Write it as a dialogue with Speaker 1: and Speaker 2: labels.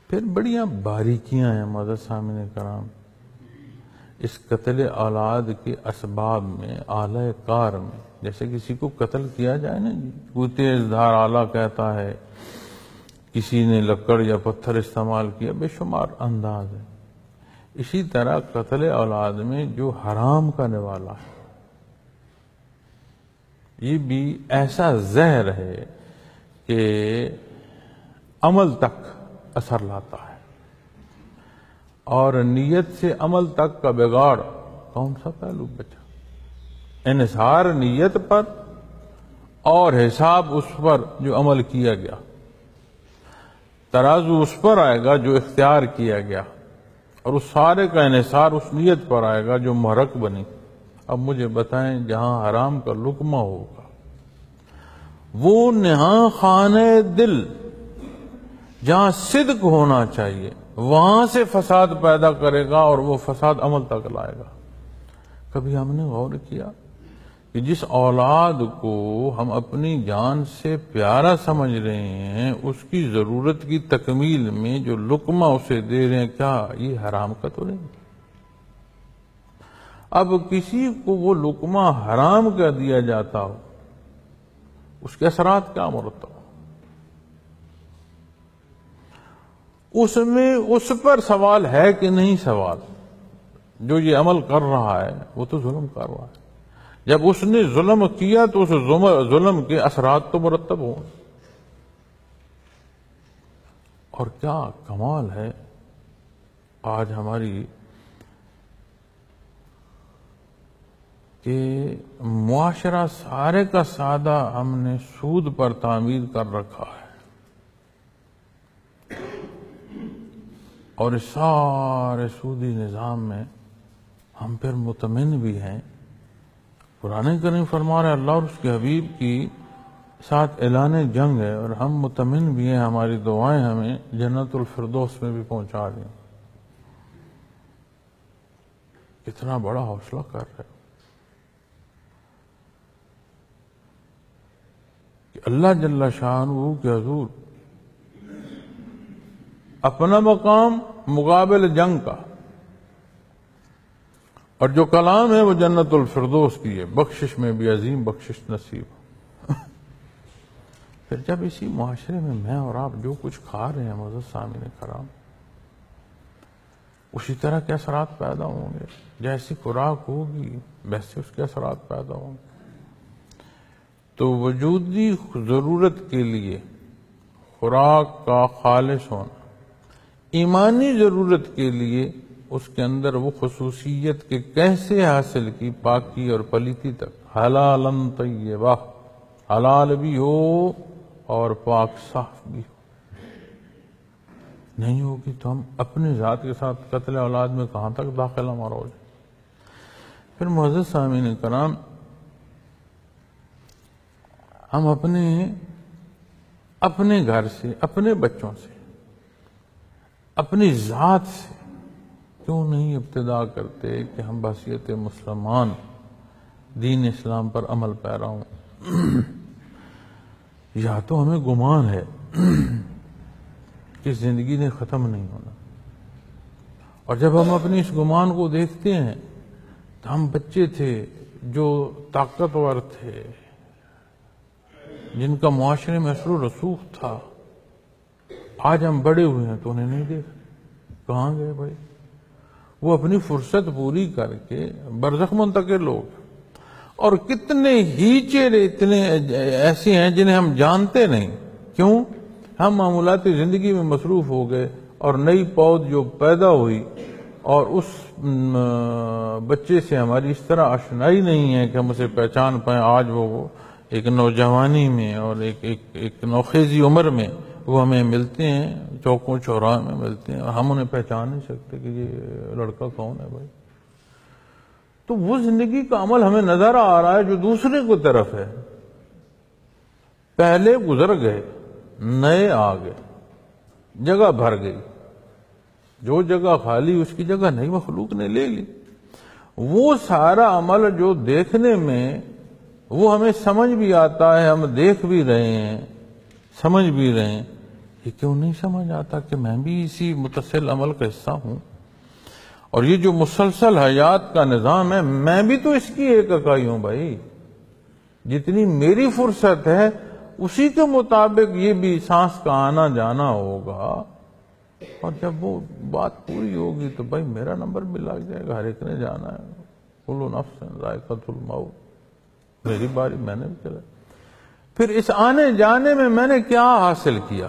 Speaker 1: پھر بڑیاں باریکیاں ہیں معزز سامعین کرام اس قتل اولاد کے اسباب میں، آلہ کار میں. جیسے کسی کو قتل کیا جائے نا، کوئی تیز دھار آلہ کہتا ہے، کسی نے لکڑ یا پتھر استعمال کیا، بے شمار انداز ہے. اسی طرح قتل اولاد میں جو حرام کرنے والا ہے یہ بھی ایسا زہر ہے کہ عمل تک اثر لاتا ہے، اور نیت سے عمل تک کا بگاڑ کون سا پہلو بچا؟ انحصار نیت پر اور حساب اس پر جو عمل کیا گیا، ترازو اس پر آئے گا جو اختیار کیا گیا، اور اس سارے کا انحصار اس نیت پر آئے گا جو محرک بنی. اب مجھے بتائیں، جہاں حرام کا لقمہ ہوگا وہ نہاں خانہ دل، جہاں صدق ہونا چاہیے، وہاں سے فساد پیدا کرے گا اور وہ فساد عمل تک لائے گا. کبھی ہم نے غور کیا کہ جس اولاد کو ہم اپنی جان سے پیارا سمجھ رہے ہیں، اس کی ضرورت کی تکمیل میں جو لقمہ اسے دے رہے ہیں، کیا یہ حرام کا تو نہیں؟ اب کسی کو وہ لقمہ حرام کا دیا جاتا ہو، اس کے اثرات کیا مرتب ہو؟ اس میں اس پر سوال ہے کہ نہیں سوال؟ جو یہ عمل کر رہا ہے وہ تو ظلم کر رہا ہے. جب اس نے ظلم کیا تو اس ظلم کے اثرات تو مرتب ہوں. اور کیا کمال ہے آج ہماری کہ معاشرہ سارے کا سادہ ہم نے سود پر تعمیر کر رکھا ہے، اور اس سارے سودی نظام میں ہم پھر مطمئن بھی ہیں. قرآن کریم فرما رہے اللہ اور اس کے حبیب کی ساتھ اعلان جنگ ہے، اور ہم مطمئن بھی ہیں، ہماری دعائیں ہمیں جنت الفردوس میں بھی پہنچا دیں. کتنا بڑا حوصلہ کر رہے ہو کہ اللہ جل شانہ کے حضور اپنا مقام مقابل جنگ کا، اور جو کلام ہے وہ جنت الفردوس کی ہے، بخشش میں بھی عظیم بخشش نصیب. پھر جب اسی معاشرے میں اور آپ جو کچھ کھا رہے ہیں معزز سامعین کرام، اسی طرح کے اثرات پیدا ہوں گے. جیسی خوراک ہوگی ویسے اس کے اثرات پیدا ہوں گے. تو وجودی ضرورت کے لیے خوراک کا خالص ہونا، ایمانی ضرورت کے لیے اس کے اندر وہ خصوصیت کے کیسے حاصل کی، پاکی اور پلیتی تک، حلالا طیبہ، حلال بھی ہو اور پاک صاف بھی ہو. نہیں ہوگی تو ہم اپنے ذات کے ساتھ قتل اولاد میں کہاں تک داخل ہمارا ہو جائے. پھر معزز سامعین کرام، ہم اپنے گھر سے، اپنے بچوں سے، اپنی ذات سے کیوں نہیں ابتدا کرتے کہ ہم بحیثیت مسلمان دین اسلام پر عمل پیرا ہوں؟ یا تو ہمیں گمان ہے کہ زندگی نے ختم نہیں ہونا، اور جب ہم اپنی اس گمان کو دیکھتے ہیں تو ہم بچے تھے جو طاقتور تھے، جن کا معاشرے میں اثر و رسوخ تھا. آج ہم بڑے ہوئے ہیں تو انہیں نہیں دیکھ، کہاں گئے بھائی؟ وہ اپنی فرصت پوری کر کے برزخ منتقل لوگ. اور کتنے ہی چہرے اتنے ایسے ہیں جنہیں ہم جانتے نہیں. کیوں؟ ہم معمولاتی زندگی میں مصروف ہو گئے، اور نئی پود جو پیدا ہوئی اور اس بچے سے ہماری اس طرح آشنائی نہیں ہے کہ ہم اسے پہچان پائیں. آج وہ ایک نوجوانی میں اور ایک نوخیزی عمر میں وہ ہمیں ملتے ہیں، چوکوں چوراہے میں ملتے ہیں، اور ہم انہیں پہچان نہیں سکتے کہ یہ لڑکا کون ہے بھائی. تو وہ زندگی کا عمل ہمیں نظر آ رہا ہے جو دوسرے کو طرف ہے. پہلے گزر گئے، نئے آ گئے، جگہ بھر گئی. جو جگہ خالی اس کی جگہ نئی مخلوق نے لے لی. وہ سارا عمل جو دیکھنے میں وہ ہمیں سمجھ بھی آتا ہے، ہم دیکھ بھی رہے ہیں، سمجھ بھی رہے ہیں، یہ کیوں نہیں سمجھ آتا کہ میں بھی اسی متصل عمل کا حصہ ہوں، اور یہ جو مسلسل حیات کا نظام ہے میں بھی تو اس کی ایک اکائی ہوں بھائی، جتنی میری فرصت ہے اسی کے مطابق یہ بھی سانس کا آنا جانا ہوگا، اور جب وہ بات پوری ہوگی تو بھائی میرا نمبر بھی لگ جائے گا، ہر ایک نے جانا ہے، کل نفس ذائقۃ الموت، میری باری میں نے بھی چلا۔ پھر اس آنے جانے میں نے کیا حاصل کیا؟